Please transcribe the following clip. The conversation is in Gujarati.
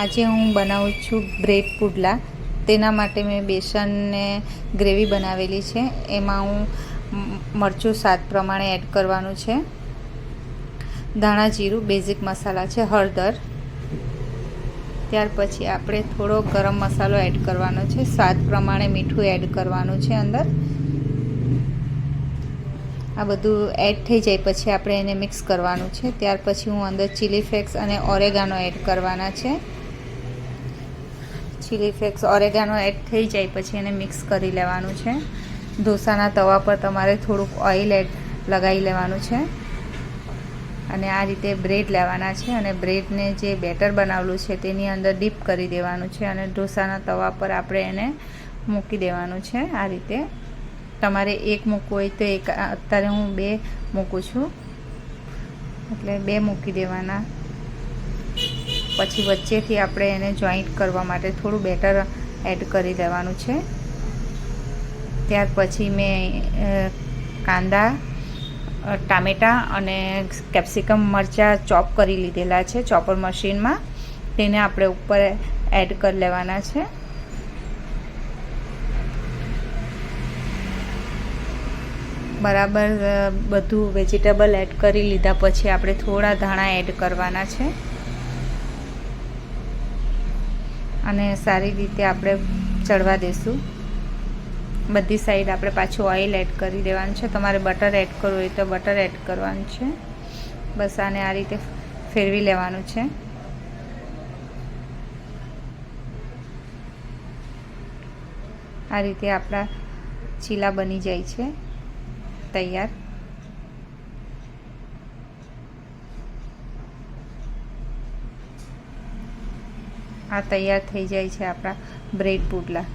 આજે હું બનાવું છું બ્રેડ પુડલા. તેના માટે મેં બેસનને ગ્રેવી બનાવેલી છે. એમાં હું મરચું સ્વાદ પ્રમાણે એડ કરવાનું છે, ધાણા જીરું બેઝિક મસાલા છે, હળદર. ત્યાર પછી આપણે થોડો ગરમ મસાલો એડ કરવાનો છે, સ્વાદ પ્રમાણે મીઠું એડ કરવાનું છે અંદર. આ બધું એડ થઈ જાય પછી આપણે એને મિક્સ કરવાનું છે. ત્યાર પછી હું અંદર ચીલી ફ્લેક્સ અને ઓરેગાનો એડ કરવાના છે. ચીલી ફ્લેક્સ ઓરેગાનો એડ થઈ જાય પછી એને મિક્સ કરી લેવાનું છે. ઢોસાના તવા પર તમારે થોડુંક ઓઇલ લગાવી લેવાનું છે અને આ રીતે બ્રેડ લેવાના છે અને બ્રેડને જે બેટર બનાવેલું છે તેની અંદર ડીપ કરી દેવાનું છે અને ઢોસાના તવા પર આપણે એને મૂકી દેવાનું છે. આ રીતે તમારે એક મૂકવું હોય તો એક, અત્યારે હું 2 મૂકું છું, એટલે 2 મૂકી દેવાના. પછી વચ્ચેથી આપણે એને જોઈન્ટ કરવા માટે થોડું બેટર એડ કરી દેવાનું છે. ત્યાર પછી મેં કાંદા, ટામેટાં અને કેપ્સિકમ મરચાં ચોપ કરી લીધેલા છે ચોપર મશીનમાં. તેને આપણે ઉપર એડ કરી લેવાના છે. બરાબર બધું વેજીટેબલ એડ કરી લીધા પછી આપણે થોડા ધાણા એડ કરવાના છે અને સારી રીતે આપણે ચડવા દેશું. બધી સાઈડ આપણે પાછું ઓઇલ એડ કરી દેવાનું છે. તમારે બટર એડ કરવું હોય તો બટર એડ કરવાનું છે. બસ આને આ રીતે ફેરવી લેવાનું છે. આ રીતે આપણા ચીલા બની જાય છે તૈયાર. આ તૈયાર થઈ જાય છે આપણા બ્રેડ પુડલા.